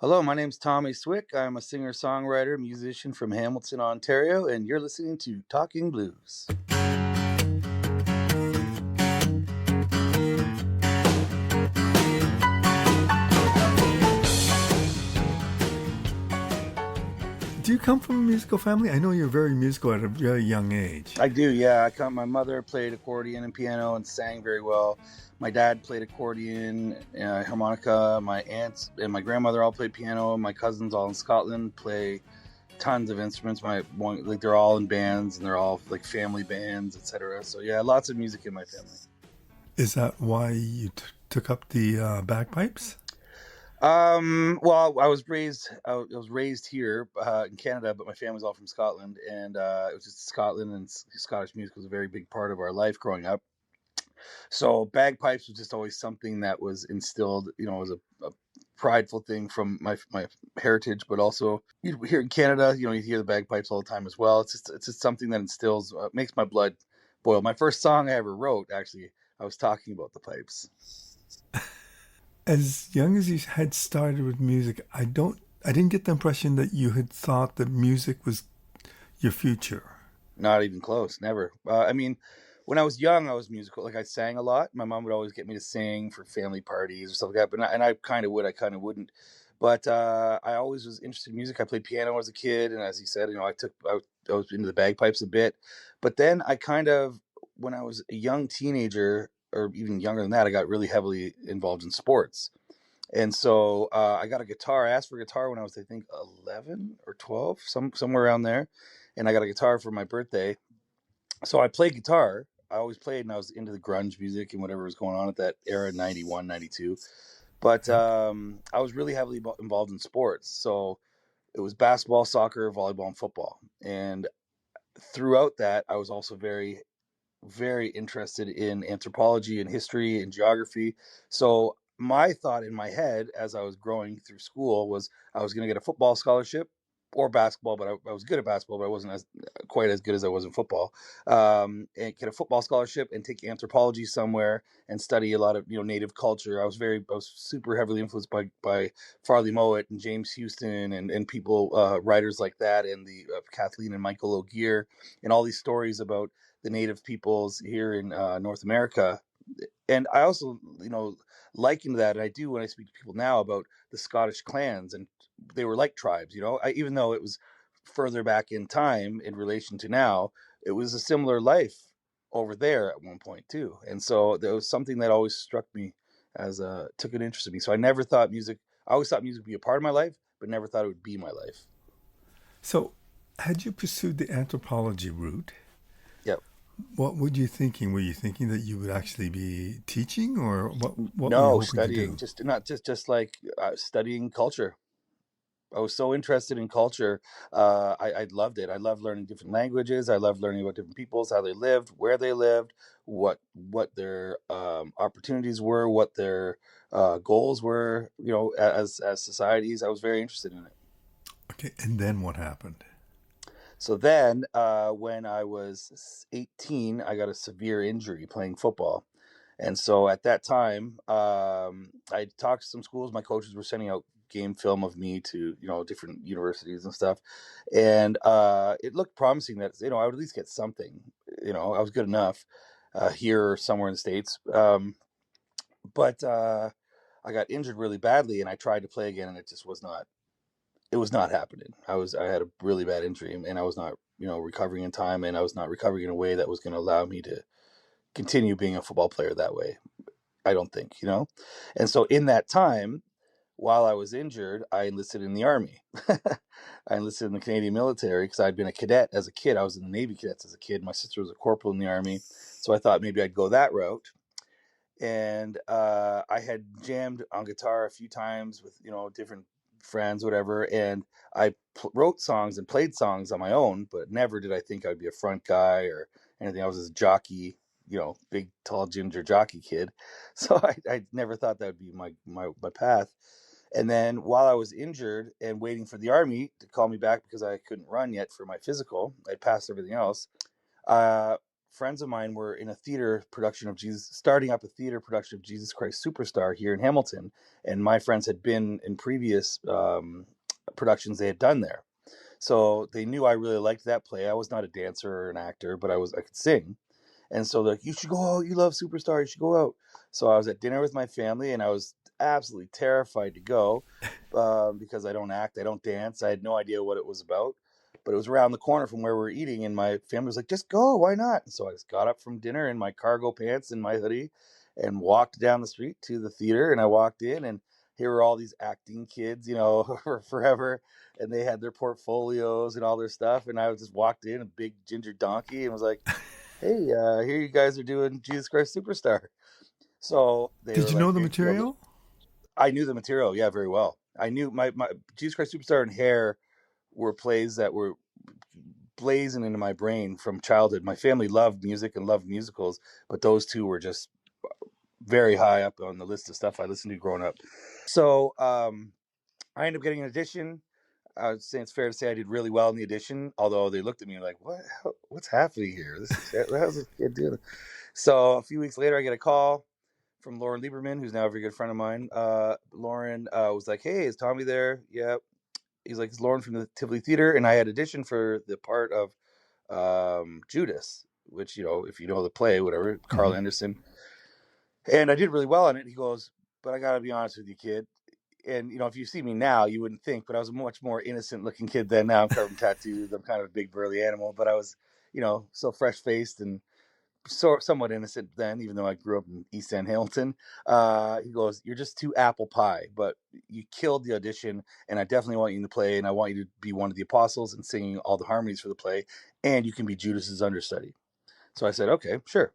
Hello, my name's Tomi Swick. I'm a singer songwriter, musician from Hamilton, Ontario, and you're listening to Talking Blues. Do you come from a musical family? I know you're very musical at a very young age. I do, yeah. My mother played accordion and piano and sang very well. My dad played accordion, harmonica. My aunts and my grandmother all played piano. My cousins all in Scotland play tons of instruments. They're all in bands and they're all like family bands, etc. So yeah, lots of music in my family. Is that why you took up the bagpipes? Well, I was raised here in Canada, but my family's all from Scotland, and it was just Scotland, and Scottish music was a very big part of our life growing up. So bagpipes was just always something that was instilled, as a prideful thing from my heritage, but also here in Canada, you hear the bagpipes all the time as well. It's just something that instills, makes my blood boil. My first song I ever wrote, actually, I was talking about the pipes. As young as you had started with music, I didn't get the impression that you had thought that music was your future. Not even close. Never. I mean, when I was young, I was musical. Like I sang a lot. My mom would always get me to sing for family parties or stuff like that. And I kind of would. I kind of wouldn't. But I always was interested in music. I played piano as a kid, and as you said, I was into the bagpipes a bit. But then when I was a young teenager, or even younger than that, I got really heavily involved in sports. And so I got a guitar. I asked for a guitar when I was, I think, 11 or 12, somewhere around there. And I got a guitar for my birthday. So I played guitar. I always played, and I was into the grunge music and whatever was going on at that era, 91, 92. But Yeah. I was really heavily involved in sports. So it was basketball, soccer, volleyball, and football. And throughout that, I was also very, very interested in anthropology and history and geography. So my thought in my head as I was growing through school was I was going to get a football scholarship or basketball, but I was good at basketball, but I wasn't quite as good as I was in football. And get a football scholarship and take anthropology somewhere and study a lot of native culture. I was super heavily influenced by Farley Mowat and James Houston and people writers like that, and the Kathleen and Michael O'Gear, and all these stories about the native peoples here in North America. And I also, liken that, and I do when I speak to people now about the Scottish clans, and they were like tribes. Even though it was further back in time in relation to now, it was a similar life over there at one point too. And so there was something that always struck me as took an interest in me. So I never thought music. I always thought music would be a part of my life, but never thought it would be my life. So, had you pursued the anthropology route, Yeah. what were you thinking? Were you thinking that you would actually be teaching, or what were you No, hoping to studying, do? just not just like studying culture. I was so interested in culture. I loved it. I loved learning different languages. I loved learning about different peoples, how they lived, where they lived, what their opportunities were, what their goals were. As societies, I was very interested in it. Okay, and then what happened? So then, when I was 18, I got a severe injury playing football. And so at that time, I talked to some schools. My coaches were sending out game film of me to, different universities and stuff. And it looked promising that, I would at least get something. I was good enough here or somewhere in the States. But I got injured really badly, and I tried to play again, and it was not happening. I had a really bad injury, and I was not, recovering in time, and I was not recovering in a way that was going to allow me to continue being a football player that way. I don't think. And so in that time, while I was injured, I enlisted in the Army. I enlisted in the Canadian military because I'd been a cadet as a kid. I was in the Navy cadets as a kid. My sister was a corporal in the Army. So I thought maybe I'd go that route. And I had jammed on guitar a few times with, different friends, whatever. And I wrote songs and played songs on my own, but never did I think I'd be a front guy or anything. I was a jockey, big, tall, ginger jockey kid. So I never thought that would be my path. And then while I was injured and waiting for the Army to call me back because I couldn't run yet for my physical, I passed everything else. friends of mine were in a theater production of Jesus, starting up a theater production of Jesus Christ Superstar here in Hamilton, and my friends had been in previous productions they had done there, so they knew I really liked that play. I was not a dancer or an actor, but I could sing. And so they're like, you should go out. You love Superstar. You should go out. So I was at dinner with my family, and I was absolutely terrified to go because I don't act, I don't dance. I had no idea what it was about, but it was around the corner from where we were eating, and my family was like, just go. Why not? And so I just got up from dinner in my cargo pants and my hoodie and walked down the street to the theater. And I walked in, and here were all these acting kids, for forever, and they had their portfolios and all their stuff. And I just walked in, a big ginger donkey, and was like, hey, here you guys are doing Jesus Christ Superstar. So they Did were you like, know the material? I knew the material, yeah, very well. I knew my Jesus Christ Superstar and Hair were plays that were blazing into my brain from childhood. My family loved music and loved musicals, but those two were just very high up on the list of stuff I listened to growing up. So I ended up getting an audition. I would say it's fair to say I did really well in the audition, although they looked at me like, what's happening here? How's this kid doing? So a few weeks later, I get a call from Lauren Lieberman, who's now a very good friend of mine. Lauren was like, hey, is Tommy there? Yeah. He's like, it's Lauren from the Tivoli Theater. And I had auditioned for the part of Judas, which, if you know the play, whatever, Carl Mm-hmm. Anderson. And I did really well on it. He goes, but I got to be honest with you, kid. And, if you see me now, you wouldn't think, but I was a much more innocent looking kid then. Now I'm covered in tattoos. I'm kind of a big burly animal, but I was, so fresh faced and somewhat innocent then, even though I grew up in East End, Hamilton. He goes, you're just too apple pie, but you killed the audition, and I definitely want you in the play, and I want you to be one of the apostles and singing all the harmonies for the play, and you can be Judas's understudy. So I said, okay, sure.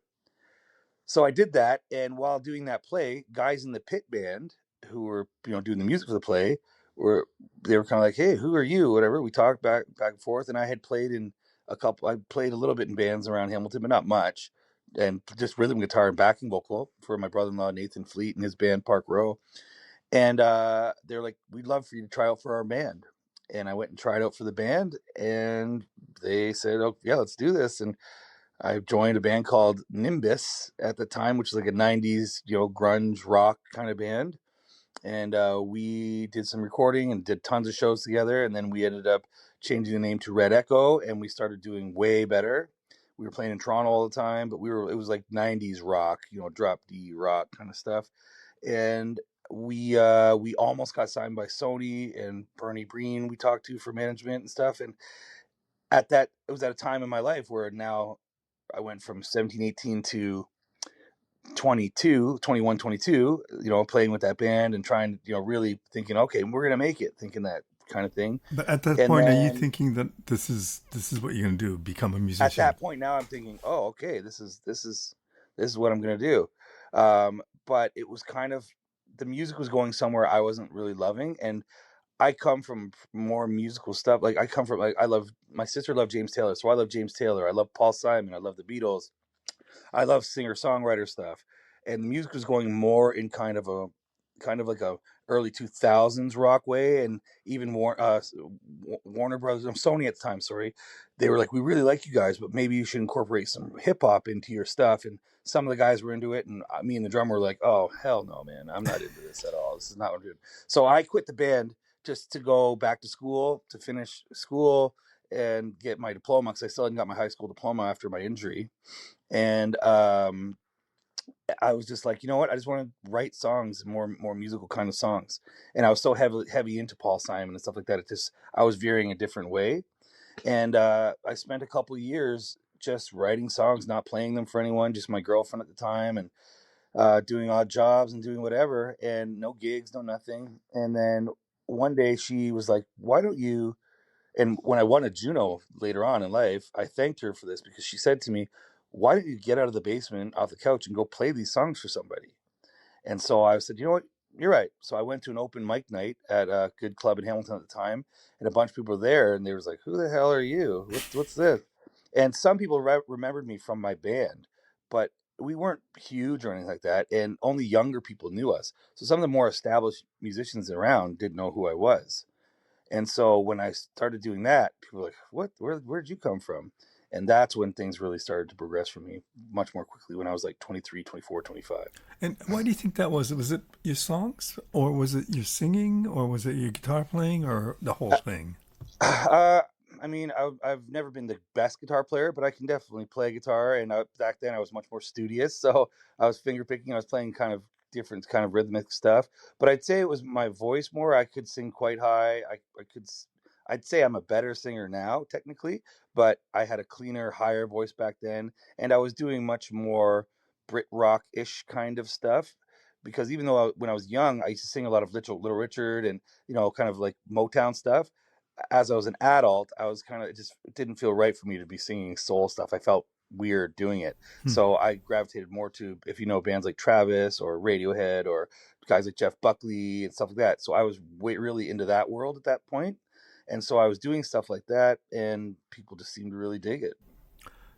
So I did that, and while doing that play, guys in the pit band who were, doing the music for the play were they were kind of like, hey, who are you? Whatever. We talked back and forth, and I had played in I played a little bit in bands around Hamilton, but not much, and just rhythm guitar and backing vocal for my brother-in-law Nathan Fleet and his band Park Row. And they're like, we'd love for you to try out for our band. And I went and tried out for the band, and they said, oh yeah, let's do this. And I joined a band called Nimbus at the time, which is like a 90s, grunge rock kind of band. And we did some recording and did tons of shows together. And then we ended up changing the name to Red Echo, and we started doing way better. We were playing in Toronto all the time, but it was like 90s rock, drop D rock kind of stuff. And we almost got signed by Sony, and Bernie Breen we talked to for management and stuff. And it was at a time in my life where now I went from 17, 18 to 22, 21, 22, playing with that band and trying to, really thinking, okay, we're going to make it, thinking that kind of thing. But at that And point, are you then thinking that this is what you're going to do? Become a at musician? that point now I'm thinking, oh, okay, this is what I'm going to do. But it was kind of, the music was going somewhere I wasn't really loving. And I come from more musical stuff. Like my sister loved James Taylor. So I love James Taylor. I love Paul Simon. I love the Beatles. I love singer songwriter stuff, and the music was going more in kind of like a early 2000s rock way, and even Warner Brothers, Sony at the time, sorry, they were like, we really like you guys, but maybe you should incorporate some hip hop into your stuff. And some of the guys were into it, and me and the drummer were like, oh hell no, man, I'm not into this at all. This is not what I'm doing. So I quit the band just to go back to school to finish school and get my diploma, because I still hadn't got my high school diploma after my injury. And I was just like, you know what? I just want to write songs, more musical kind of songs. And I was so heavy into Paul Simon and stuff like that. I was veering a different way. And I spent a couple of years just writing songs, not playing them for anyone, just my girlfriend at the time, and doing odd jobs and doing whatever, and no gigs, no nothing. And then one day she was like, why don't you? And when I won a Juno later on in life, I thanked her for this, because she said to me, why don't you get out of the basement off the couch and go play these songs for somebody? And so I said, you know what? You're right. So I went to an open mic night at a good club in Hamilton at the time, and a bunch of people were there, and they was like, who the hell are you? What's this? And some people remembered me from my band, but we weren't huge or anything like that, and only younger people knew us. So some of the more established musicians around didn't know who I was. And so when I started doing that, people were like, where'd you come from? And that's when things really started to progress for me much more quickly, when I was like 23, 24, 25. And why do you think that was? Was it your songs, or was it your singing, or was it your guitar playing, or the whole thing? Uh, I mean, I've never been the best guitar player, but I can definitely play guitar. And back then, I was much more studious, so I was finger picking. I was playing kind of different kind of rhythmic stuff. But I'd say it was my voice more. I could sing quite high. I could. I'd say I'm a better singer now, technically, but I had a cleaner, higher voice back then, and I was doing much more Brit rock ish kind of stuff. Because even though when I was young, I used to sing a lot of Little Richard and kind of like Motown stuff. As I was an adult, I was kind of, it didn't feel right for me to be singing soul stuff. I felt weird doing it. Hmm. So I gravitated more to, if you know, bands like Travis or Radiohead or guys like Jeff Buckley and stuff like that. So I was really into that world at that point. And so I was doing stuff like that, and people just seemed to really dig it.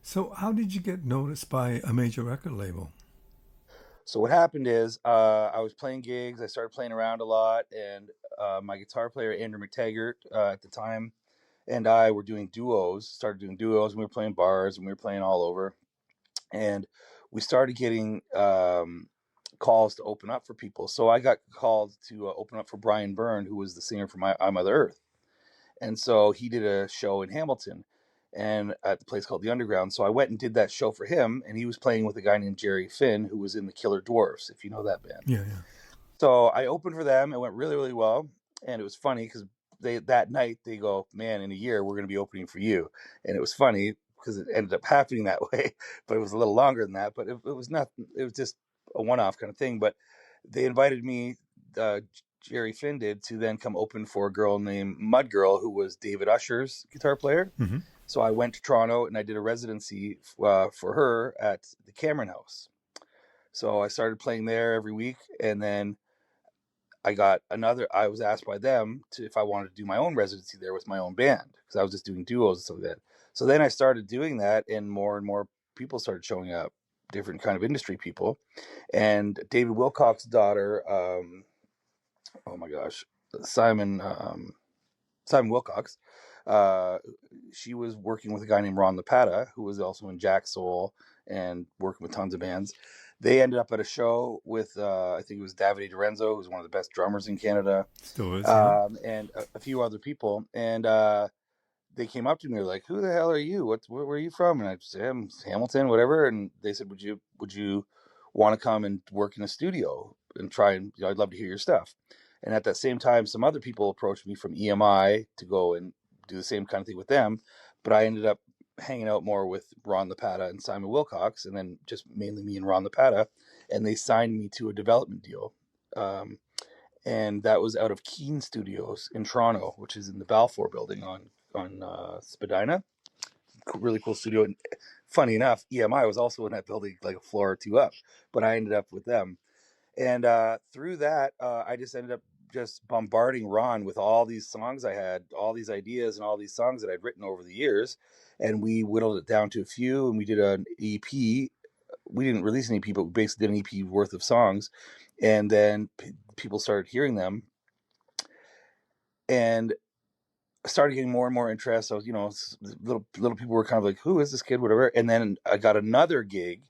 So, how did you get noticed by a major record label? So what happened is, I was playing gigs. I started playing around a lot, and my guitar player Andrew McTaggart at the time and I were doing duos. Started doing duos, and we were playing bars, and we were playing all over. And we started getting calls to open up for people. So I got called to open up for Brian Byrne, who was the singer for My I Mother Earth. And so he did a show in Hamilton, and at the place called the Underground. So I went and did that show for him, and he was playing with a guy named Jerry Finn, who was in the Killer Dwarfs, if you know that band. Yeah, yeah. So I opened for them. It went really, really well, and it was funny because they that night they go, "Man, in a year we're going to be opening for you," and it was funny because it ended up happening that way, but it was a little longer than that. But it was not. It was just a one-off kind of thing. But they invited me, uh, Jerry Finn did, to then come open for a girl named Mud Girl, who was David Usher's guitar player. Hmm. So I went to Toronto and I did a residency for her at the Cameron House. So I started playing there every week, and then I was asked by them to if I wanted to do my own residency there with my own band, because I was just doing duos and stuff like that. So then I started doing that, and more people started showing up, different kind of industry people. And David Wilcox's daughter, oh my gosh, Simon Simon Wilcox, uh, she was working with a guy named Ron LaPata, who was also in Jack Soul and working with tons of bands. They ended up at a show with, I think it was Davide Dorenzo, who's one of the best drummers in Canada, Still is, yeah. and a few other people. And they came up to me. They're like, "Who the hell are you? Where are you from?" And I said, "I'm Hamilton, whatever." And they said, "Would you want to come and work in a studio and try and I'd love to hear your stuff." And at that same time, some other people approached me from EMI to go and do the same kind of thing with them. But I ended up hanging out more with Ron LaPata and Simon Wilcox, and then just mainly me and Ron LaPata. And they signed me to a development deal. And that was out of Keen Studios in Toronto, which is in the Balfour building on Spadina. Really cool studio. And funny enough, EMI was also in that building, like a floor or two up, but I ended up with them. And through that, I just ended up just bombarding Ron with all these songs I had, all these ideas, and all these songs that I'd written over the years. And we whittled it down to a few, and we did an EP. We didn't release an EP, but we basically did an EP worth of songs. And then people started hearing them, and started getting more and more interest. So, little people were kind of like, "Who is this kid?" Whatever. And then I got another gig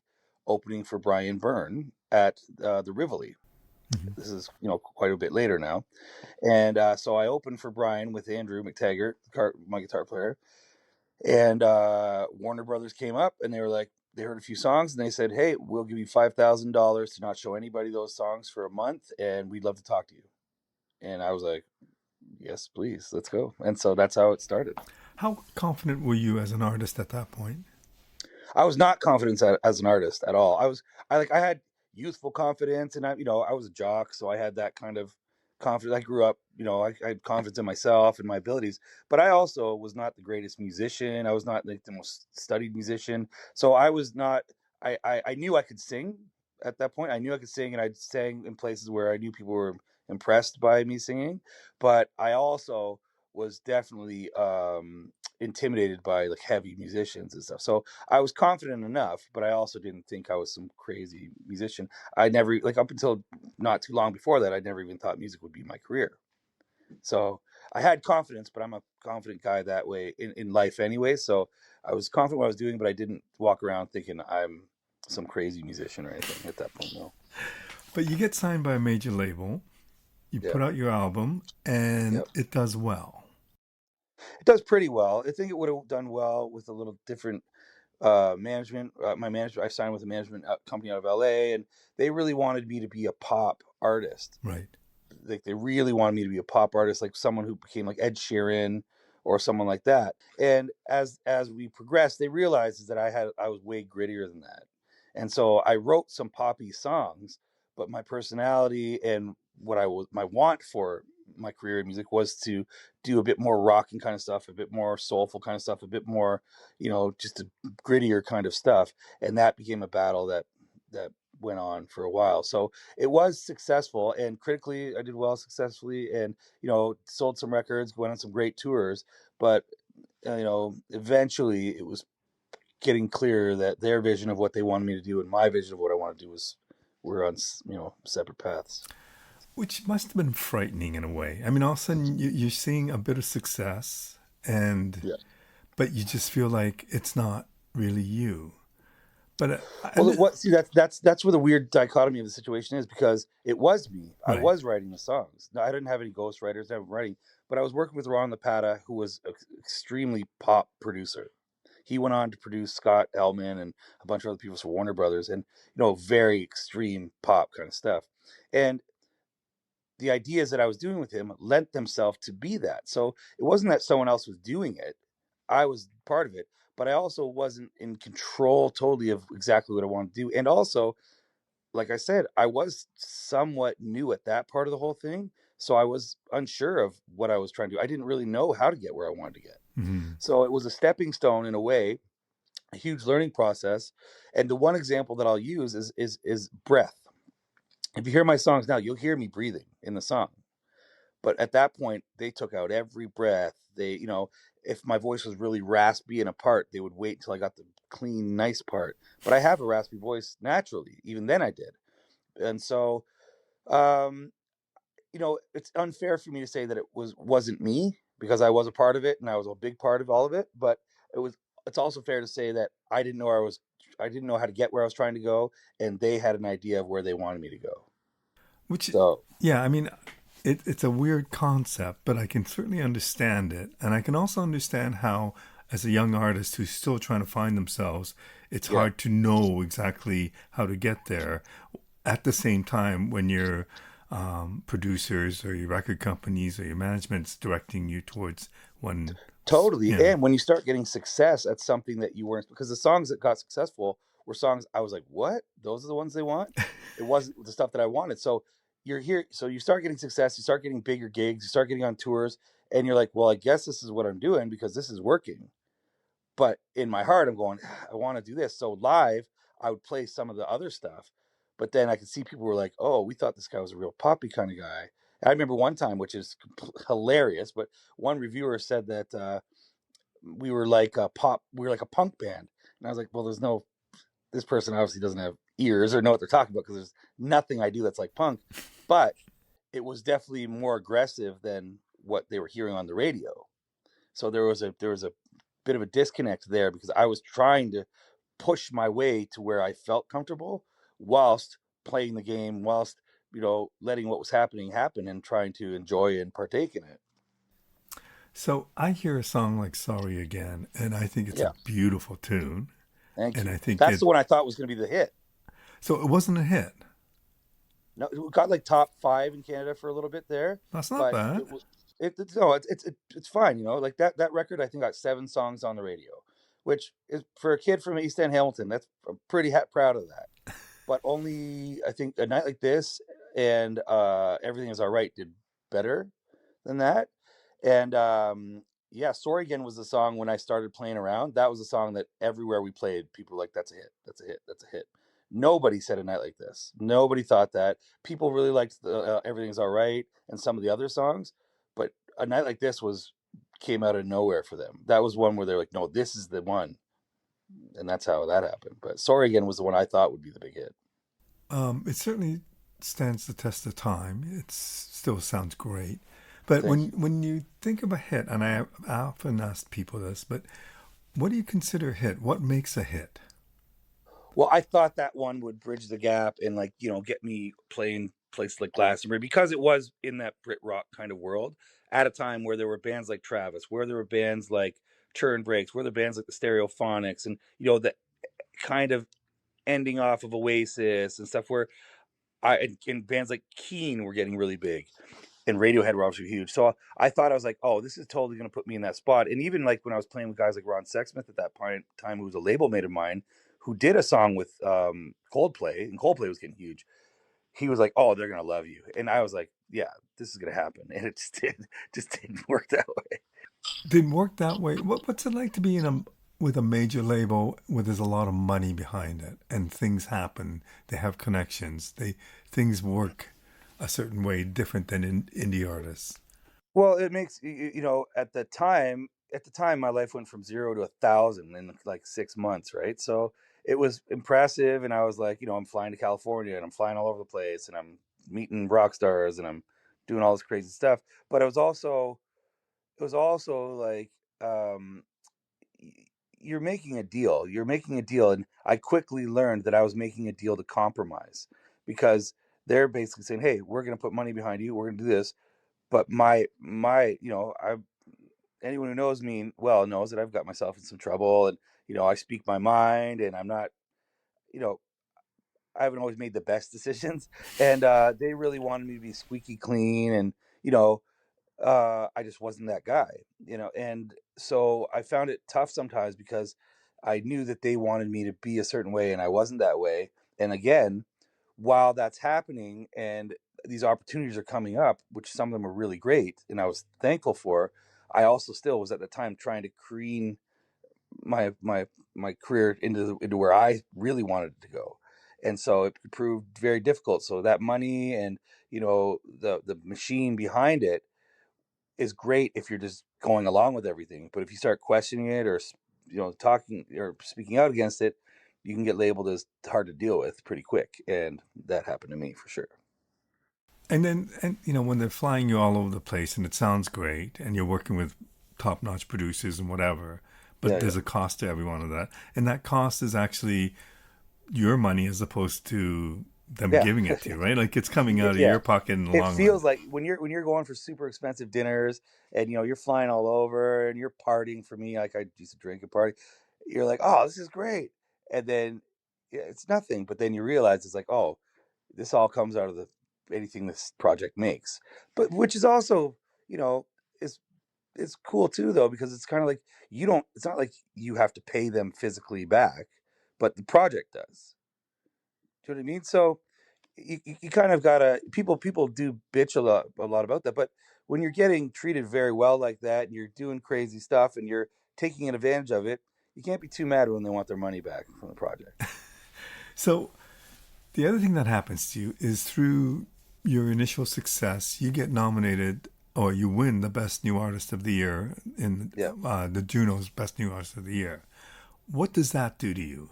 opening for Brian Byrne at the Rivoli. Hmm. This is quite a bit later now, and so I opened for Brian with Andrew McTaggart, my guitar player, and Warner Brothers came up and they were like, they heard a few songs and they said, "Hey, we'll give you $5,000 to not show anybody those songs for a month, and we'd love to talk to you." And I was like, "Yes, please, let's go." And so that's how it started. How confident were you as an artist at that point? I was not confident as an artist at all. I had youthful confidence, and I was a jock, so I had that kind of confidence. I grew up, I had confidence in myself and my abilities, but I also was not the greatest musician. I was not like the most studied musician, so I was not. I knew I could sing at that point. I knew I could sing, and I sang in places where I knew people were impressed by me singing, but I also was definitely intimidated by like heavy musicians and stuff. So I was confident enough, but I also didn't think I was some crazy musician. I never, like, up until not too long before that, I never even thought music would be my career. So I had confidence, but I'm a confident guy that way in life anyway. So I was confident what I was doing, but I didn't walk around thinking I'm some crazy musician or anything at that point. No. But you get signed by a major label, you Yeah. put out your album, and Yep. it does well. It does pretty well. I think it would have done well with a little different management. My management, I signed with a management company out of LA, and they really wanted me to be a pop artist. Right. Like they really wanted me to be a pop artist, like someone who became like Ed Sheeran or someone like that. And as we progressed, they realized is that I was way grittier than that. And so I wrote some poppy songs, but my personality and what I was my want for my career in music was to do a bit more rocking kind of stuff, a bit more soulful kind of stuff, a bit more, just a grittier kind of stuff. And that became a battle that went on for a while. So it was successful, and critically I did well successfully, and sold some records, went on some great tours. But eventually it was getting clear that their vision of what they wanted me to do and my vision of what I want to do was we're on separate paths. Which must have been frightening in a way. I mean, all of a sudden you're seeing a bit of success, and Yeah. but you just feel like it's not really you. But Well, what see that's where the weird dichotomy of the situation is, because it was me. I right. was writing the songs. No, I didn't have any ghostwriters. I was writing, but I was working with Ron LaPata, who was an extremely pop producer. He went on to produce Scott Elman and a bunch of other people for Warner Brothers, and very extreme pop kind of stuff. And the ideas that I was doing with him lent themselves to be that. So it wasn't that someone else was doing it. I was part of it, but I also wasn't in control totally of exactly what I wanted to do. And also, like I said, I was somewhat new at that part of the whole thing. So I was unsure of what I was trying to do. I didn't really know how to get where I wanted to get. Mm-hmm. So it was a stepping stone in a way, a huge learning process. And the one example that I'll use is breath. If you hear my songs now, you'll hear me breathing in the song. But at that point, they took out every breath. If my voice was really raspy in a part, they would wait until I got the clean, nice part. But I have a raspy voice naturally. Even then, I did. And so, um, it's unfair for me to say that wasn't me, because I was a part of it and I was a big part of all of it. But it was. It's also fair to say that I didn't know where I was. I didn't know how to get where I was trying to go, and they had an idea of where they wanted me to go. Which, So yeah, I mean, it's a weird concept, but I can certainly understand it. And I can also understand how, as a young artist who's still trying to find themselves, it's yeah. hard to know exactly how to get there. At the same time, when your producers or your record companies or your management's directing you towards one, Totally. you know, And when you start getting success at something that you weren't, because the songs that got successful were songs I was like, what? Those are the ones they want? It wasn't the stuff that I wanted. So you're here. So you start getting success, you start getting bigger gigs, you start getting on tours, and you're like, well, I guess this is what I'm doing because this is working. But in my heart, I'm going, I want to do this. So live, I would play some of the other stuff. But then I could see people were like, oh, we thought this guy was a real poppy kind of guy. I remember one time, which is hilarious, but one reviewer said that we were like a punk band. And I was like, well, this person obviously doesn't have ears or know what they're talking about, because there's nothing I do that's like punk. But it was definitely more aggressive than what they were hearing on the radio. So there was a bit of a disconnect there, because I was trying to push my way to where I felt comfortable whilst playing the game, whilst letting what was happening happen and trying to enjoy and partake in it. so I hear a song like Sorry Again, and I think it's a Yeah, beautiful tune. thank And you. I think That's it, the one I thought was going to be the hit. so it wasn't a hit. No, it got like top 5 in Canada for a little bit there, That's not but bad. it was it's no, it's fine. Like that record, I think got 7 songs on the radio, which is for a kid from East End Hamilton. That's I'm pretty proud of that. But only I think A Night Like This and Everything Is All Right did better than that. And yeah, Sorry Again was the song when I started playing around. That was a song that everywhere we played, people were like, that's a hit, that's a hit, that's a hit. Nobody said A Night Like This. Nobody thought that. People really liked the Everything's All Right and some of the other songs, but A Night Like This came out of nowhere for them. That was one where they're like, no, this is the one. And that's how that happened. But Sorry Again was the one I thought would be the big hit. It certainly stands the test of time. It still sounds great. But Thank you. when you think of a hit, and I often ask people this, but what do you consider a hit? What makes a hit? Well, I thought that one would bridge the gap and like, get me playing places like Glastonbury because it was in that Brit rock kind of world at a time where there were bands like Travis, where there were bands like Churn Breaks, where there were bands like the Stereophonics, and the kind of ending off of Oasis and stuff where and bands like Keen were getting really big and Radiohead were obviously huge. So I thought, I was like, oh, this is totally going to put me in that spot. And even like when I was playing with guys like Ron Sexsmith at that point time, who was a label mate of mine, who did a song with Coldplay, and Coldplay was getting huge. He was like, oh, they're going to love you. And I was like, yeah, this is going to happen. And it just didn't work that way. Didn't work that way. What's it like to be in a with a major label where there's a lot of money behind it and things happen? They have connections. Things work a certain way different than in indie artists. Well, it makes at the time my life went from 0 to 1,000 in like 6 months, right? So it was impressive, and I was like, I'm flying to California and I'm flying all over the place and I'm meeting rock stars and I'm doing all this crazy stuff. But it was also like, um, y- you're making a deal. You're making a deal, and I quickly learned that I was making a deal to compromise because they're basically saying, "Hey, we're going to put money behind you. We're going to do this." But I anyone who knows me well knows that I've got myself in some trouble, and I speak my mind, and I'm not, you know, I haven't always made the best decisions, and they really wanted me to be squeaky clean, and you know, I just wasn't that guy, and so I found it tough sometimes because I knew that they wanted me to be a certain way, and I wasn't that way, and again, while that's happening and these opportunities are coming up, which some of them are really great, and I was thankful for, I also still was at the time trying to careen my career into where I really wanted it to go. And so it proved very difficult. So that money and the machine behind it is great if you're just going along with everything. But if you start questioning it or talking or speaking out against it, you can get labeled as hard to deal with pretty quick, and that happened to me for sure. And then, when they're flying you all over the place and it sounds great and you're working with top notch producers and whatever, but Yeah, there's yeah, a cost to every one of that. And that cost is actually your money as opposed to them yeah. giving it to you, right? Like it's coming out of Yeah. your pocket in the It long run. feels like when you're going for super expensive dinners, and you're flying all over and you're partying. For me, like I used to drink and party, you're like, oh, this is great. And then, yeah, it's nothing, but then you realize it's like, oh, this all comes out of the anything this project makes. But which is also, you know is it's cool too, though, because it's kind of like, it's not like you have to pay them physically back, but the project does. Do you know what I mean? So you kind of gotta, people do bitch a lot about that, but when you're getting treated very well like that and you're doing crazy stuff and you're taking advantage of it, you can't be too mad when they want their money back from the project. So the other thing that happens to you is through your initial success, you get nominated or you win the Best New Artist of the Year in Yeah. the Juno's Best New Artist of the Year. What does that do to you?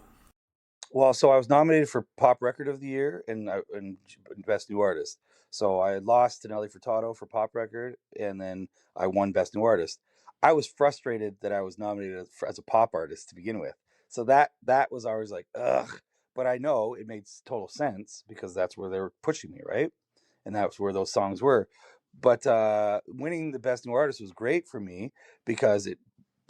Well, so I was nominated for Pop Record of the Year and Best New Artist. So I lost to Nelly Furtado for Pop Record, and then I won Best New Artist. I was frustrated that I was nominated as a pop artist to begin with. So that was always like, ugh. But I know it made total sense because that's where they were pushing me, right? And that's where those songs were. But winning the Best New Artist was great for me because you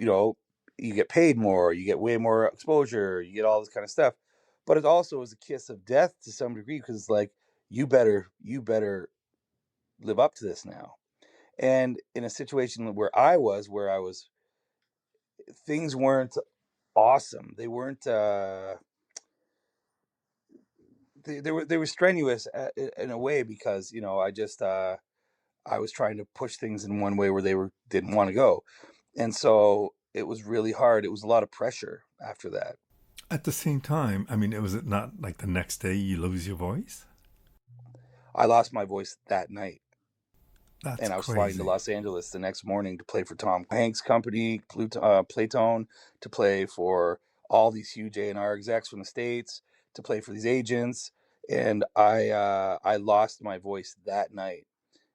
know, you get paid more, you get way more exposure, you get all this kind of stuff, but it also is a kiss of death to some degree because it's like, you better live up to this now. And in a situation where I was, things weren't awesome. They weren't. They were strenuous in a way because I was trying to push things in one way where they didn't want to go, and so it was really hard. It was a lot of pressure after that. At the same time, I mean, was it not like the next day you lose your voice? I lost my voice that night, That's and I was flying to crazy. Los Angeles the next morning to play for Tom Hanks' company, Playtone, to play for all these huge A&R execs from the States, to play for these agents, and I lost my voice that night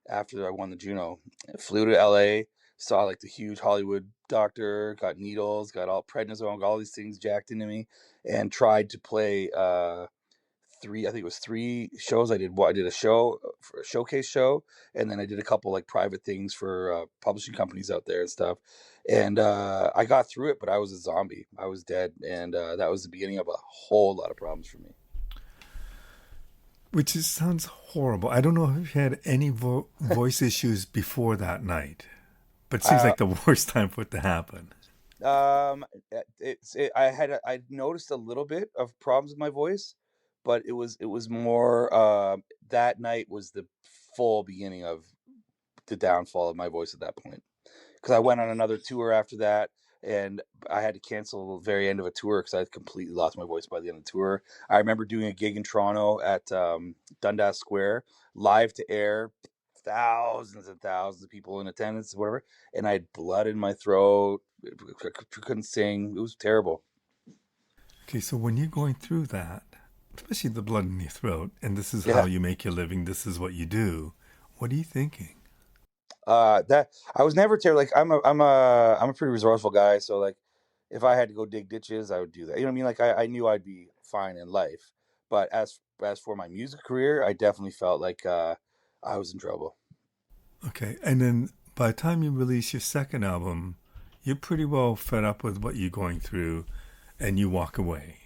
after I won the Juno. I flew to LA, saw like the huge Hollywood doctor, got needles, got all prednisone, got all these things jacked into me, and tried to play three. I think it was three shows. I did a show for a showcase show, and then I did a couple like private things for publishing companies out there and stuff. And I got through it, but I was a zombie. I was dead, and that was the beginning of a whole lot of problems for me. Which sounds horrible. I don't know if you had any voice issues before that night, but it seems Uh, like the worst time for it to happen. I noticed a little bit of problems with my voice, but it was more that night was the full beginning of the downfall of my voice at that point. Because I went on another tour after that, and I had to cancel the very end of a tour because I had completely lost my voice by the end of the tour. I remember doing a gig in Toronto at Dundas Square, live to air, thousands and thousands of people in attendance, whatever, and I had blood in my throat. Couldn't sing. It was terrible. Okay, so when you're going through that, especially the blood in your throat, and this is how Yeah. you make your living, this is what you do, what are you thinking? That I was never terrible. Like I'm a pretty resourceful guy, so like if I had to go dig ditches, I would do that. You know what I mean? Like I knew I'd be fine in life, but as for my music career, I definitely felt like I was in trouble. Okay, and then by the time you release your second album, you're pretty well fed up with what you're going through, and you walk away.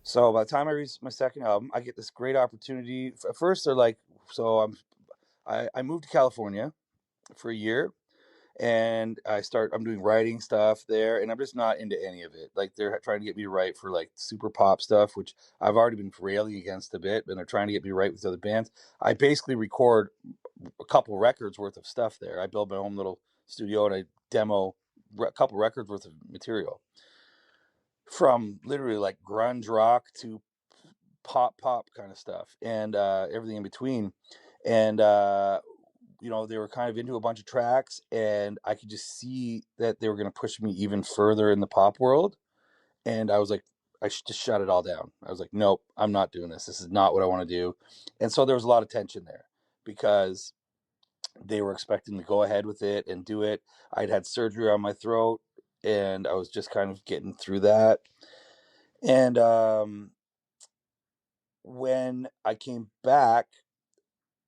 So by the time I released my second album, I get this great opportunity. At first, they're like, so I moved to California for a year, and I'm doing writing stuff there, and I'm just not into any of it. Like they're trying to get me to write for like super pop stuff, which I've already been railing against a bit, and they're trying to get me to write with other bands. I basically record a couple records worth of stuff there. I build my own little studio, and I demo a couple records worth of material, from literally like grunge rock to pop kind of stuff, and everything in between. And they were kind of into a bunch of tracks, and I could just see that they were going to push me even further in the pop world. And I was like, I should just shut it all down. I was like, nope, I'm not doing this. This is not what I want to do. And so there was a lot of tension there because they were expecting to go ahead with it and do it. I'd had surgery on my throat, and I was just kind of getting through that. And when I came back,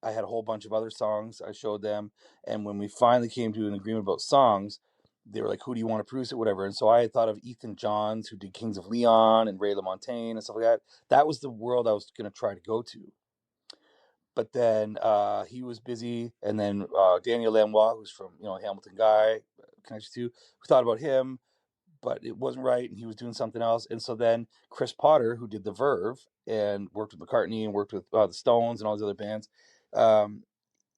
I had a whole bunch of other songs I showed them, and when we finally came to an agreement about songs, they were like, "Who do you want to produce it?" Whatever. And so I had thought of Ethan Johns, who did Kings of Leon and Ray LaMontagne and stuff like that. That was the world I was going to try to go to. But then he was busy, and then Daniel Lanois, who's from Hamilton Guy connection to, we thought about him, but it wasn't right, and he was doing something else. And so then Chris Potter, who did The Verve and worked with McCartney and worked with the Stones and all these other bands, um,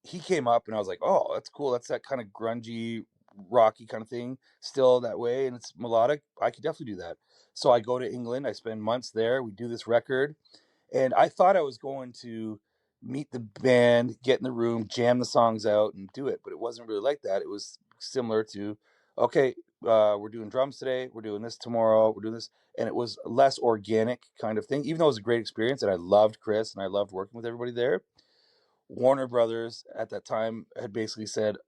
he came up, and I was like, "Oh, that's cool. That's that kind of grungy, rocky kind of thing. Still that way, and it's melodic. I could definitely do that." So I go to England. I spend months there. We do this record, and I thought I was going to meet the band, get in the room, jam the songs out, and do it. But it wasn't really like that. It was similar to, okay, we're doing drums today. We're doing this tomorrow. We're doing this, and it was less organic kind of thing. Even though it was a great experience, and I loved Chris, and I loved working with everybody there. Warner Brothers at that time had basically said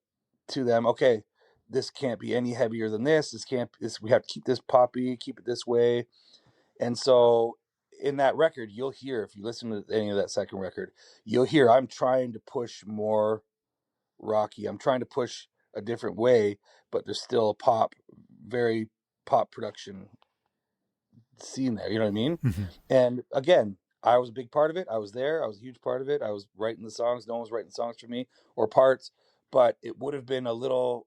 to them, "Okay, this can't be any heavier than this. This can't. This We have to keep this poppy, keep it this way." And so, in that record, you'll hear, if you listen to any of that second record, you'll hear I'm trying to push more rocky. I'm trying to push a different way, but there's still a very pop production scene there. You know what I mean? Mhm. And again, I was a big part of it. I was there. I was a huge part of it. I was writing the songs. No one was writing songs for me or parts, but it would have been a little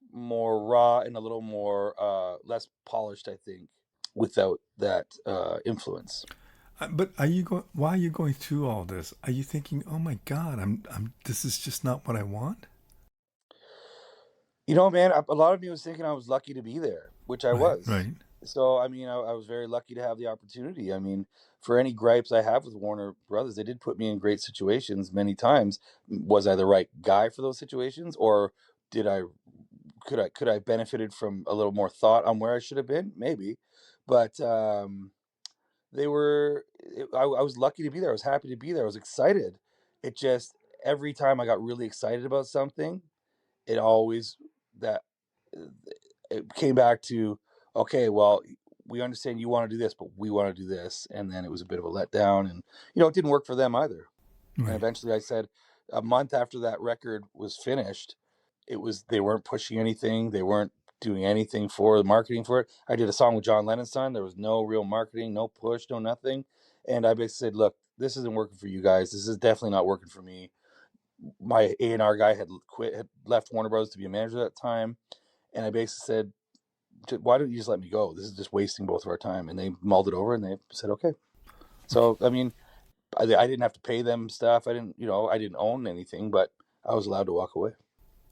more raw and a little more less polished, I think, without that influence. But are you going? Why are you going through all this? Are you thinking, "Oh my God, this is just not what I want"? Man, a lot of me was thinking I was lucky to be there, which I Right, was. right. So, I mean, I was very lucky to have the opportunity. I mean, for any gripes I have with Warner Brothers, they did put me in great situations many times. Was I the right guy for those situations, or did I could I benefited from a little more thought on where I should have been? Maybe, but they were. I was lucky to be there. I was happy to be there. I was excited. It just every time I got really excited about something, it always that it came back to, okay, well, we understand you want to do this, but we want to do this, and then it was a bit of a letdown, and it didn't work for them either. And Right. eventually, I said, a month after that record was finished, they weren't pushing anything, they weren't doing anything for the marketing for it. I did a song with John Lennon's son. There was no real marketing, no push, no nothing. And I basically said, look, this isn't working for you guys. This is definitely not working for me. My A&R guy had quit, had left Warner Bros. To be a manager at that time. And I basically said, why don't you just let me go? This is just wasting both of our time. And they mulled it over and they said, okay. Okay. So, I mean, I didn't have to pay them stuff. I didn't own anything, but I was allowed to walk away.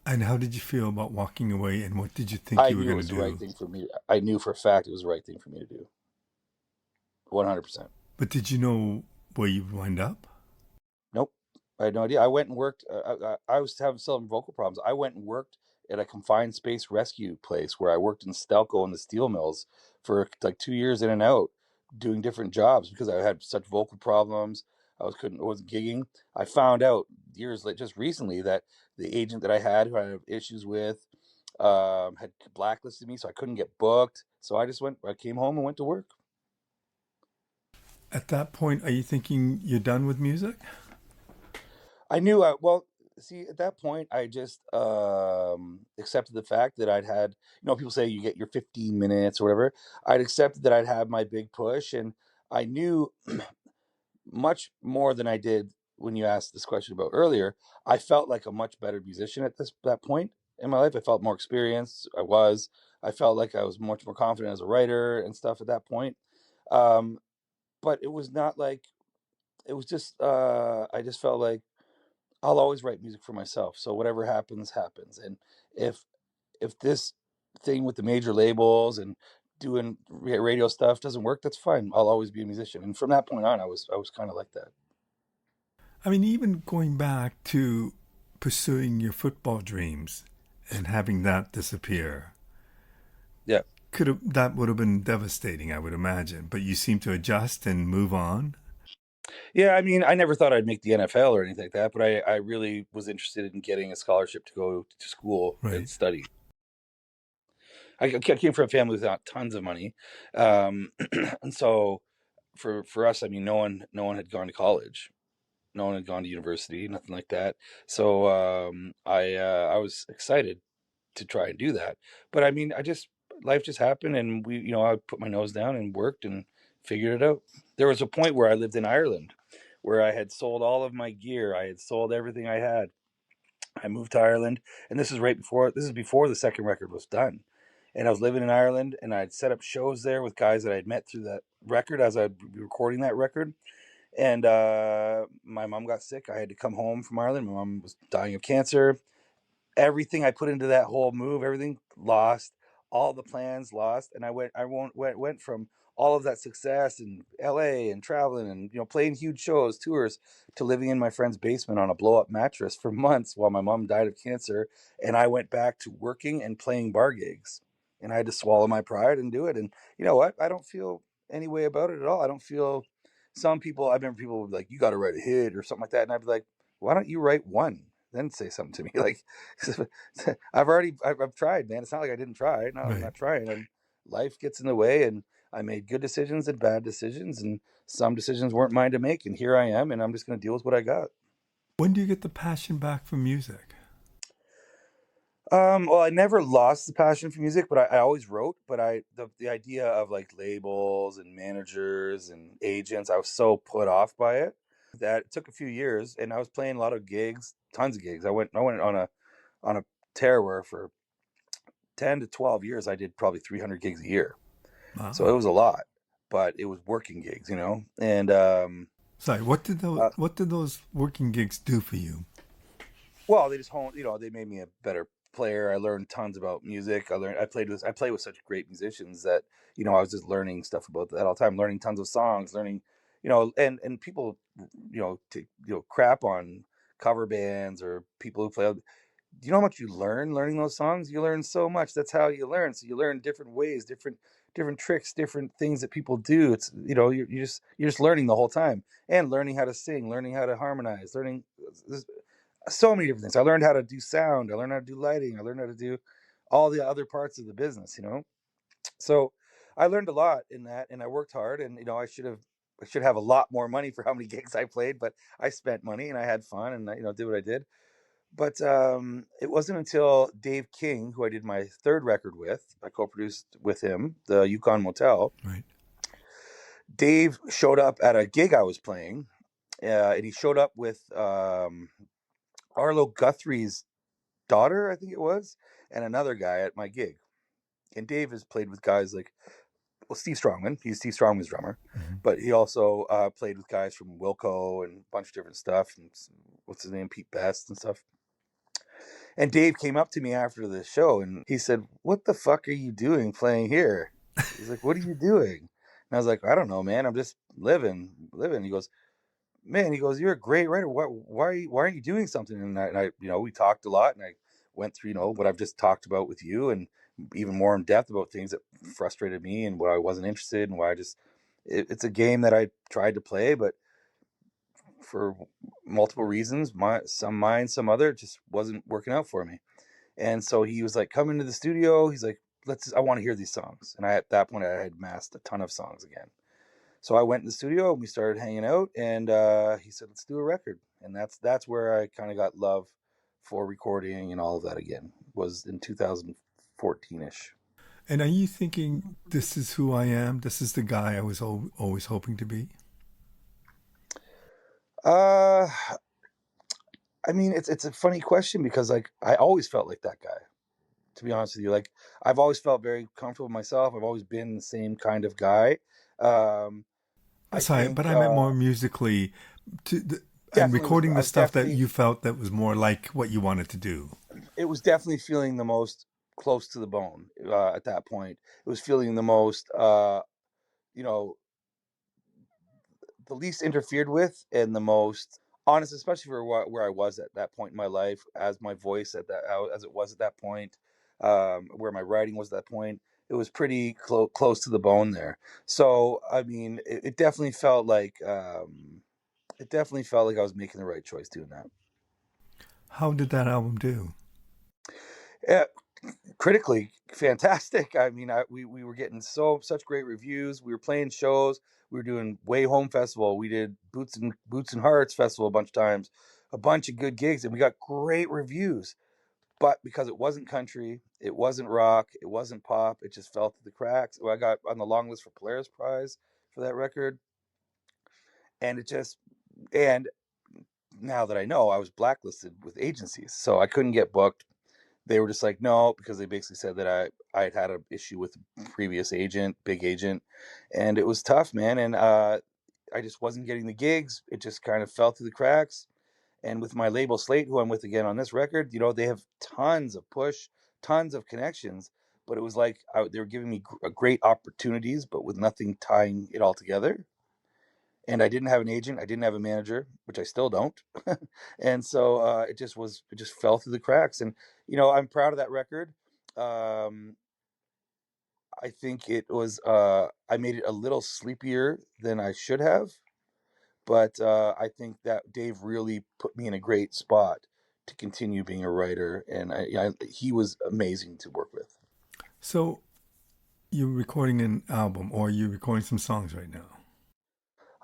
And how did you feel about walking away, and what did you think I you were knew it going to was the right do? thing for me. I knew for a fact it was the right thing for me to do. 100%. But did you know where you would wind up? Nope. I had no idea. I went and worked. I was having some vocal problems. I went and worked at a confined space rescue place where I worked in Stelco and the steel mills for like 2 years in and out, doing different jobs because I had such vocal problems. I wasn't gigging. I found out years later, just recently, that the agent that I had, who I had issues with, had blacklisted me, so I couldn't get booked. So I just went. I came home and went to work. At that point, are you thinking you're done with music? I knew I well, see, at that point, I just accepted the fact that I'd had, people say you get your 15 minutes or whatever. I'd accepted that I'd had my big push, and I knew much more than I did when you asked this question about earlier. I felt like a much better musician at that point in my life. I felt more experienced. I felt like I was much more confident as a writer and stuff at that point. Um, but it was not like it was just I just felt like I'll always write music for myself. So whatever happens, happens. And if this thing with the major labels and doing radio stuff doesn't work, that's fine. I'll always be a musician. And from that point on, I was kind of like that. I mean, even going back to pursuing your football dreams and having that disappear, Yeah. could have that would have been devastating, I would imagine. But you seem to adjust and move on, Yeah, I mean, I never thought I'd make the NFL or anything like that, but I really was interested in getting a scholarship to go to school and right? study. I came from a family without tons of money, and so for us, I mean, no one had gone to college, no one had gone to university, nothing like that. So I was excited to try and do that, but I mean, I just life just happened, and I put my nose down and worked and figured it out. There was a point where I lived in Ireland, where I had sold all of my gear, I had sold everything I had. I moved to Ireland, and this is before the second record was done. And I was living in Ireland, and I'd set up shows there with guys that I'd met through that record as I'd be recording that record. And my mom got sick. I had to come home from Ireland. My mom was dying of cancer. Everything I put into that whole move, everything lost, all the plans lost, and I went from all of that success in LA and traveling and playing huge shows, tours, to living in my friend's basement on a blow up mattress for months while my mom died of cancer. And I went back to working and playing bar gigs, and I had to swallow my pride and do it. And you know what? I don't feel any way about it at all. I don't feel. Some people, I remember people would be like, you got to write a hit or something like that, and I'd be like, why don't you write one, then say something to me? Like, I've tried, man. It's not like I didn't try. No, I'm Right. not trying. Life gets in the way, and I made good decisions and bad decisions, and some decisions weren't mine to make. And here I am, and I'm just going to deal with what I got. When do you get the passion back for music? Well, I never lost the passion for music, but I always wrote. But the idea of like labels and managers and agents, I was so put off by it that it took a few years, and I was playing a lot of gigs, tons of gigs. I went on a tear where for 10 to 12 years I did probably 300 gigs a year. So it Wow. was a lot, but it was working gigs. And Sorry, uh, what did those working gigs do for you? well, they just they made me a better player. I learned tons about music. I played with such great musicians that I was just learning stuff about that all the time, learning tons of songs, learning, and people, crap on cover bands or people who play. Do you know how much you learn learning those songs? You learn so much. That's how you learn. So you learn different ways, different tricks, different things that people do. It's you're just learning the whole time, and learning how to sing, learning how to harmonize, learning. So many different things. I learned how to do sound. I learned how to do lighting. I learned how to do all the other parts of the business. So I learned a lot in that, and I worked hard. And I should have a lot more money for how many gigs I played, but I spent money and I had fun and I, did what I did. But it wasn't until Dave King, who I did my third record with, I co-produced with him, the Yukon Motel. Right. Dave showed up at a gig I was playing, and he showed up with Arlo Guthrie's daughter, I think it was, and another guy at my gig. And Dave has played with guys like, well, Steve Strongman. He's Steve Strongman's drummer, Hmm. but he also played with guys from Wilco and a bunch of different stuff. And what's his name, Pete Best and stuff. And Dave came up to me after the show and he said, "What the fuck are you doing playing here?" He's like, "What are you doing?" And I was like, "I don't know, man. I'm just living." He goes, "Man," he goes, "You're a great writer. Why aren't you doing something?" And I, we talked a lot, and I went through, what I've just talked about with you, and even more in depth about things that frustrated me and what I wasn't interested in, why it's a game that I tried to play, but for multiple reasons, mine, some other, it just wasn't working out for me. And so he was like, "Come into the studio." He's like, I want to hear these songs." And at that point, I had mastered a ton of songs again. So I went in the studio and we started hanging out, and he said, "Let's do a record." And that's where I kind of got love for recording and all of that again. Was in 2014ish. And are you thinking, this is who I am? This is the guy I was always hoping to be? Uh, I mean, it's a funny question because like I always felt like that guy. To be honest with you, like I've always felt very comfortable with myself. I've always been the same kind of guy. Um, I Sorry, but think I meant more musically, and definitely was. recording I the was stuff that definitely. you felt that was more like what you wanted to do. It was definitely feeling the most close to the bone at that point. It was feeling the most, you know, the least interfered with and the most honest, especially for where I was at that point in my life, as my voice as it was at that point, where my writing was at that point. It was pretty close to the bone there. So, I mean, it definitely felt like I was making the right choice doing that. How did that album do? Yeah, critically fantastic. I mean, we were getting such great reviews. We were playing shows. We were doing Way Home Festival. We did Boots and Hearts Festival a bunch of times, a bunch of good gigs, and we got great reviews. But because it wasn't country, it wasn't rock, it wasn't pop, it just fell through the cracks. Well, I got on the long list for Polaris Prize for that record, and and now that I know, I was blacklisted with agencies, so I couldn't get booked. They were just like, no, because they basically said that I had an issue with a previous agent, big agent, and it was tough, man. And I just wasn't getting the gigs. It just kind of fell through the cracks. And with my label Slate, who I'm with again on this record, they have tons of push, tons of connections. But it was like they were giving me great opportunities, but with nothing tying it all together. And I didn't have an agent. I didn't have a manager, which I still don't. And so it just fell through the cracks. And I'm proud of that record. Um, I think it was. I made it a little sleepier than I should have, but I think that Dave really put me in a great spot to continue being a writer, and he was amazing to work with. So you're recording an album, or you're recording some songs right now?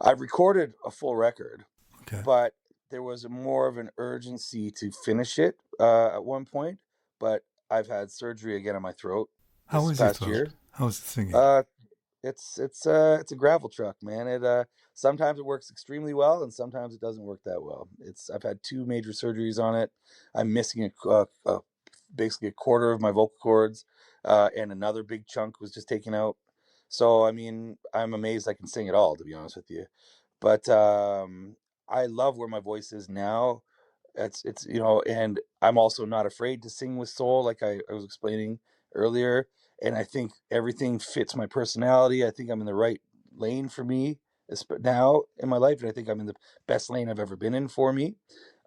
I've recorded a full record, Okay. but there was more of an urgency to finish it at one point. But I've had surgery again on my throat How this is your past throat? year. How's it singing? Uh, it's a gravel truck, man. It sometimes it works extremely well, and sometimes it doesn't work that well. I've had two major surgeries on it. I'm missing basically a quarter of my vocal cords, and another big chunk was just taken out. So I mean, I'm amazed I can sing at all, to be honest with you. But I love where my voice is now. It's and I'm also not afraid to sing with soul, like I was explaining earlier. And I think everything fits my personality. I think I'm in the right lane for me now in my life, and I think I'm in the best lane I've ever been in for me.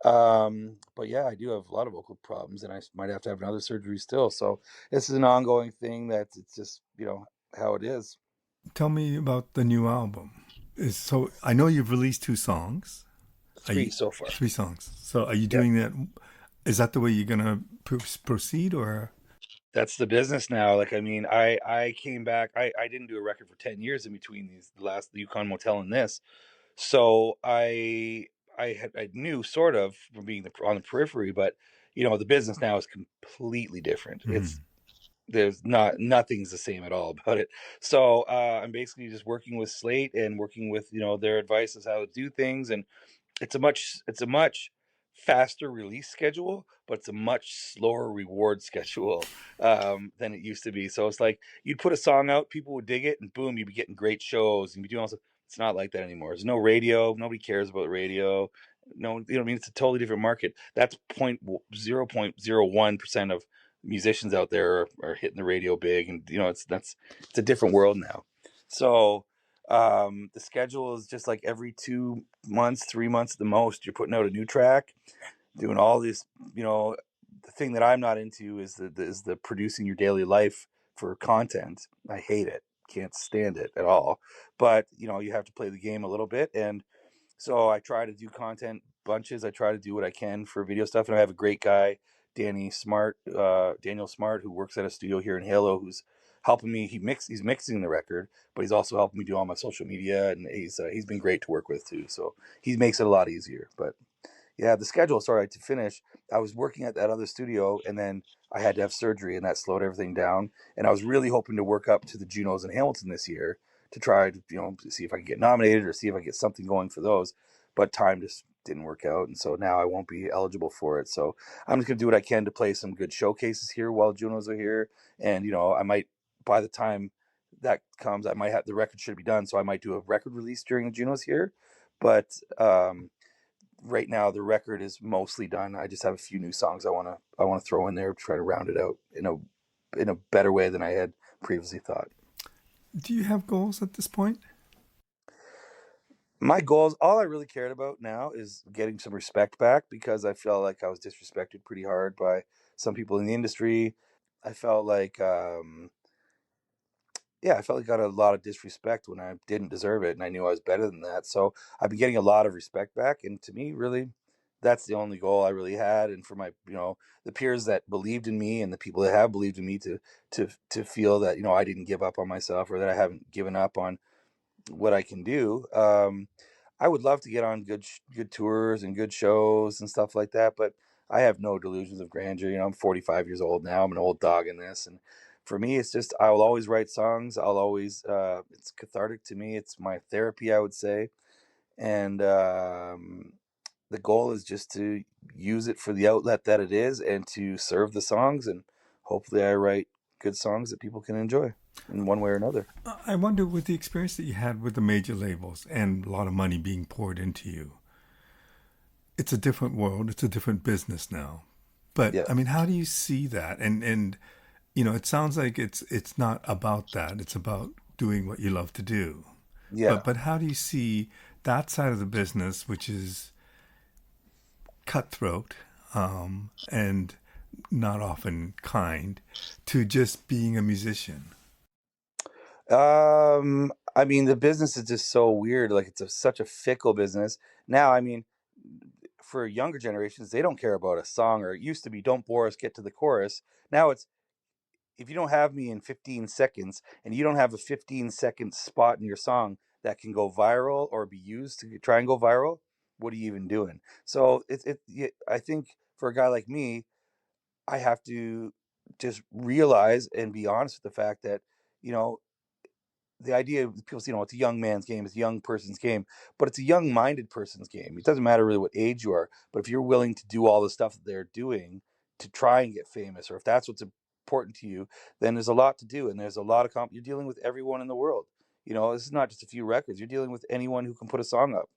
But yeah, I do have a lot of vocal problems, and I might have to have another surgery still. So this is an ongoing thing. It's just how it is. Tell me about the new album. So I know you've released two songs. Are you three so far. 3 songs? So are you Yeah, doing that? Is that the way you're gonna proceed, or? that's the business now. Like, I mean, I came back. I didn't do a record for 10 years in between these last the Yukon Motel and this. So I knew sort of from being on the periphery, but the business now is completely different. It's Mhm. there's nothing's the same at all about it. So I'm basically just working with Slate and working with their advice as how to do things, and it's a much faster release schedule, but it's a much slower reward schedule than it used to be. So it's like you'd put a song out, people would dig it, and boom, you'd be getting great shows and you'd be doing all stuff. It's not like that anymore. There's no radio. Nobody cares about radio. No, what I mean? It's a totally different market. That's 0.001% of musicians out there are hitting the radio big, and it's a different world now. So the schedule is just like every 2 months, 3 months at the most, you're putting out a new track, doing all this. You know, the thing that I'm not into is the producing your daily life for content. I hate it. Can't stand it at all. But you have to play the game a little bit, and so I try to do content bunches. I try to do what I can for video stuff, and I have a great guy, Daniel Smart, who works at a studio here in Halo, who's helping me. He's mixing the record, but he's also helping me do all my social media, and he's been great to work with too. So he makes it a lot easier. But yeah, the schedule. Sorry to finish. I was working at that other studio, and then I had to have surgery, and that slowed everything down. And I was really hoping to work up to the Junos in Hamilton this year to try to see if I could get nominated or see if I get something going for those. But time just didn't work out, and so now I won't be eligible for it. So I'm just gonna do what I can to play some good showcases here while Junos are here, and I might by the time that comes, I might have the record should be done, so I might do a record release during the Junos here. But right now the record is mostly done. I just have a few new songs I want to throw in there to try to round it out in a better way than I had previously thought. Do you have goals at this point? My goals, all I really cared about now is getting some respect back because I felt like I was disrespected pretty hard by some people in the industry. I felt like yeah, I felt like I got a lot of disrespect when I didn't deserve it, and I knew I was better than that. So I've been getting a lot of respect back, and to me, really, that's the only goal I really had. And for my, the peers that believed in me and the people that have believed in me to feel that I didn't give up on myself or that I haven't given up on what I can do. I would love to get on good tours and good shows and stuff like that, but I have no delusions of grandeur. I'm 45 years old now. I'm an old dog in this, and for me, it's just I will always write songs. I'll always it's cathartic to me. It's my therapy, I would say, and the goal is just to use it for the outlet that it is, and to serve the songs, and hopefully, I write good songs that people can enjoy in one way or another. I wonder, with the experience that you had with the major labels and a lot of money being poured into you, it's a different world. It's a different business now. But Yeah, I mean, how do you see that? And it sounds like it's not about that. It's about doing what you love to do. yeah. But how do you see that side of the business, which is cutthroat, and not often kind, to just being a musician? I mean, the business is just so weird. Like such a fickle business. Now, I mean, for younger generations, they don't care about a song, or it used to be, don't bore us, get to the chorus. Now it's, if you don't have me in 15 seconds and you don't have a 15-second spot in your song that can go viral or be used to try and go viral, what are you even doing? So I think for a guy like me, I have to just realize and be honest with the fact that, you know, the idea of people say, it's a young man's game, it's a young person's game, but it's a young minded person's game. It doesn't matter really what age you are, but if you're willing to do all the stuff that they're doing to try and get famous, or if that's what's important to you, then there's a lot to do. And there's a lot of you're dealing with everyone in the world. This is not just a few records. You're dealing with anyone who can put a song up.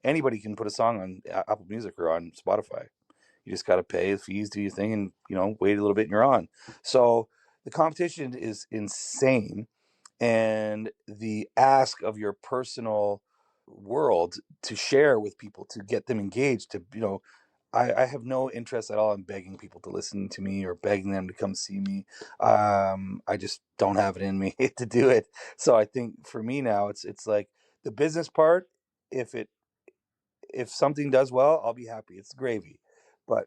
Anybody can put a song on Apple Music or on Spotify. You just got to pay the fees, do your thing, and wait a little bit, and you're on. So the competition is insane, and the ask of your personal world to share with people, to get them engaged, to I have no interest at all in begging people to listen to me or begging them to come see me. I just don't have it in me to do it. So I think for me now, it's like the business part. If it if something does well, I'll be happy. It's gravy. But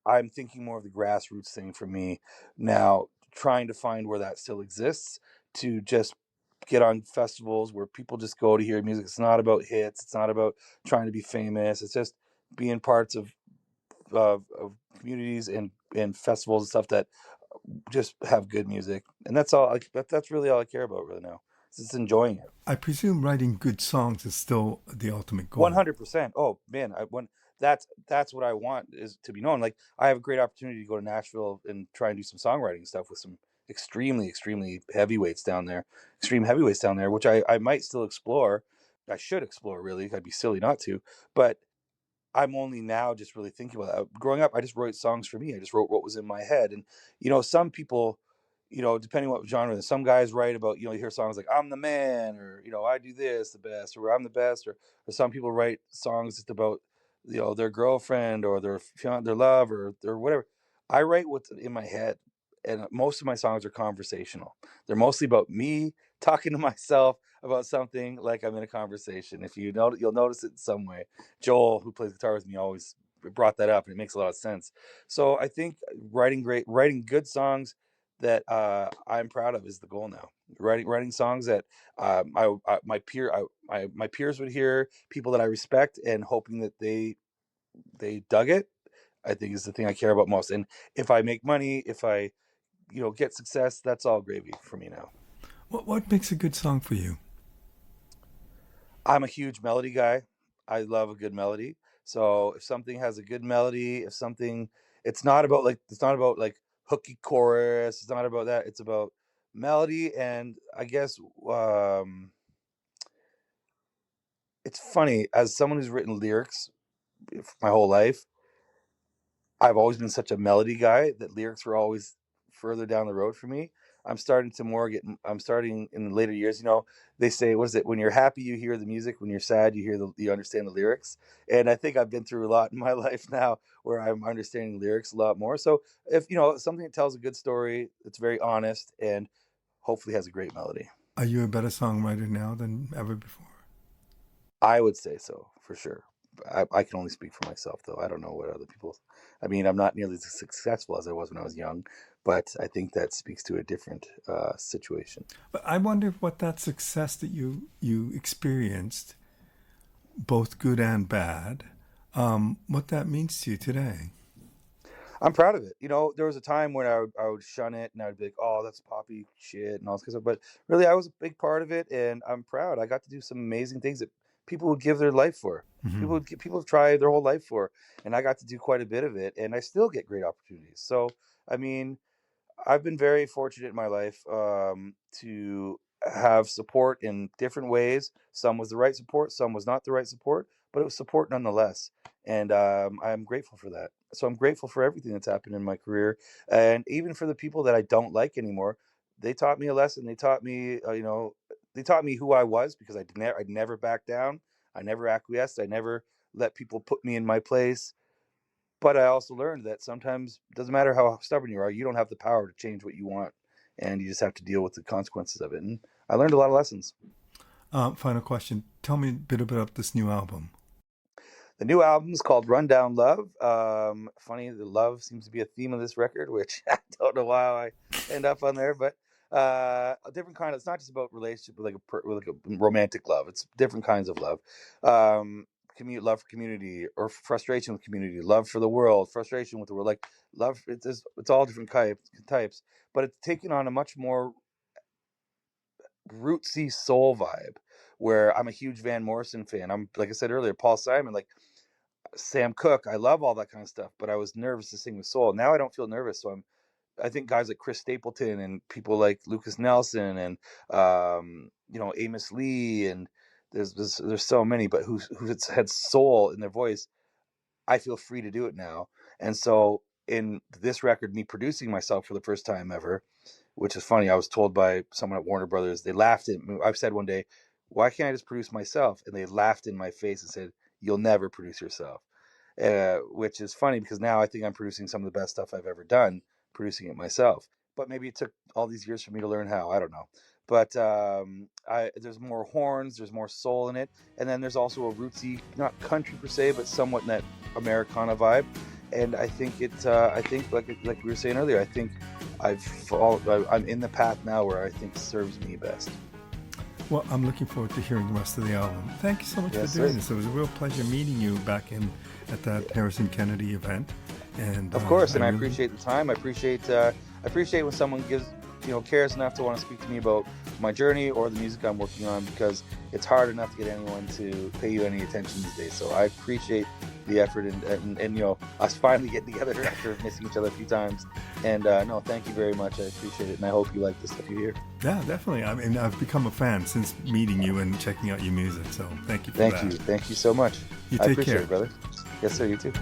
I'm thinking more of the grassroots thing for me now, trying to find where that still exists, to just get on festivals where people just go to hear music. It's not about hits. It's not about trying to be famous. It's just being parts of communities and festivals and stuff that just have good music. And that's all. That's really all I care about really now. It's just enjoying it. I presume writing good songs is still the ultimate goal. 100%. Oh man, I when that's what I want is to be known. Like I have a great opportunity to go to Nashville and try and do some songwriting stuff with some extremely heavyweights down there, extreme heavyweights down there, which I might still explore. I should explore really. I'd be silly not to. But I'm only now just really thinking about that. Growing up, I just wrote songs for me. I just wrote what was in my head. And, some people, depending what genre, some guys write about, you hear songs like I'm the man, or, I do this the best, or I'm the best, or some people write songs just about, their girlfriend or their love or their whatever. I write what's in my head. And most of my songs are conversational. They're mostly about me talking to myself about something like I'm in a conversation. If you know, you'll notice it in some way. Joel, who plays guitar with me, always brought that up, and it makes a lot of sense. So I think writing good songs that I'm proud of is the goal now. Writing songs that my peers would hear, people that I respect, and hoping that they dug it. I think is the thing I care about most. And if I make money, if I get success, that's all gravy for me now. What makes a good song for you? I'm a huge melody guy. I love a good melody. So if something has a good melody, if something, it's not about like hooky chorus. It's not about that. It's about melody, and I guess it's funny as someone who's written lyrics my whole life. I've always been such a melody guy that lyrics were always further down the road for me. I'm starting in the later years, they say, what is it? When you're happy, you hear the music. When you're sad, you understand the lyrics. And I think I've been through a lot in my life now where I'm understanding lyrics a lot more. So if, something that tells a good story, it's very honest and hopefully has a great melody. Are you a better songwriter now than ever before? I would say so for sure. I can only speak for myself, though. I don't know what other people. I mean, I'm not nearly as successful as I was when I was young, but I think that speaks to a different situation. But I wonder what that success that you experienced, both good and bad, what that means to you today. I'm proud of it. There was a time when I would shun it and I'd be like, "Oh, that's poppy shit" and all this kind of stuff. But really, I was a big part of it, and I'm proud. I got to do some amazing things that people would give their life for. Hmm. People have tried their whole life for, and I got to do quite a bit of it, and I still get great opportunities. So, I mean, I've been very fortunate in my life to have support in different ways. Some was the right support, some was not the right support, but it was support nonetheless. And I'm grateful for that. So I'm grateful for everything that's happened in my career, and even for the people that I don't like anymore. They taught me a lesson. They taught me who I was, because I'd never back down. I never acquiesced. I never let people put me in my place. But I also learned that sometimes it doesn't matter how stubborn you are, you don't have the power to change what you want. And you just have to deal with the consequences of it. And I learned a lot of lessons. Final question. Tell me a bit about this new album. The new album is called Rundown Love. Funny, the love seems to be a theme of this record, which I don't know why I end up on there, but a different kind of. It's not just about relationship with like a romantic love. It's different kinds of love. Love for community, or frustration with community, love for the world, frustration with the world. Like love, it's all different types, but it's taken on a much more rootsy soul vibe. Where I'm a huge Van Morrison fan. I'm, like I said earlier, Paul Simon, like Sam Cooke. I love all that kind of stuff, but I was nervous to sing with soul. Now I don't feel nervous, so I think guys like Chris Stapleton and people like Lucas Nelson and Amos Lee, and there's so many, but who's had soul in their voice. I feel free to do it now, and so in this record, me producing myself for the first time ever, which is funny. I was told by someone at Warner Brothers, they laughed at me. I've said one day, why can't I just produce myself? And they laughed in my face and said, you'll never produce yourself. Which is funny because now I think I'm producing some of the best stuff I've ever done, producing it myself. But maybe it took all these years for me to learn how. I don't know. but there's more horns, there's more soul in it, and then there's also a rootsy, not country per se, but somewhat in that Americana vibe. And I think I think like we were saying earlier, I think I'm in the path now where I think serves me best. Well, I'm looking forward to hearing the rest of the album. Thank you so much Yes, for doing sir. this. It was a real pleasure meeting you back in at that Harrison Kennedy event. And Of course, I and I really, appreciate the time. I appreciate when someone cares enough to want to speak to me about my journey or the music I'm working on, because it's hard enough to get anyone to pay you any attention these days. So I appreciate the effort and us finally getting together after missing each other a few times. And no, thank you very much. I appreciate it, and I hope you like the stuff you hear. yeah, definitely. I mean, I've become a fan since meeting you and checking out your music. So thank you for that. Thank you so much. You I take appreciate care. it, brother. Yes, sir. You too.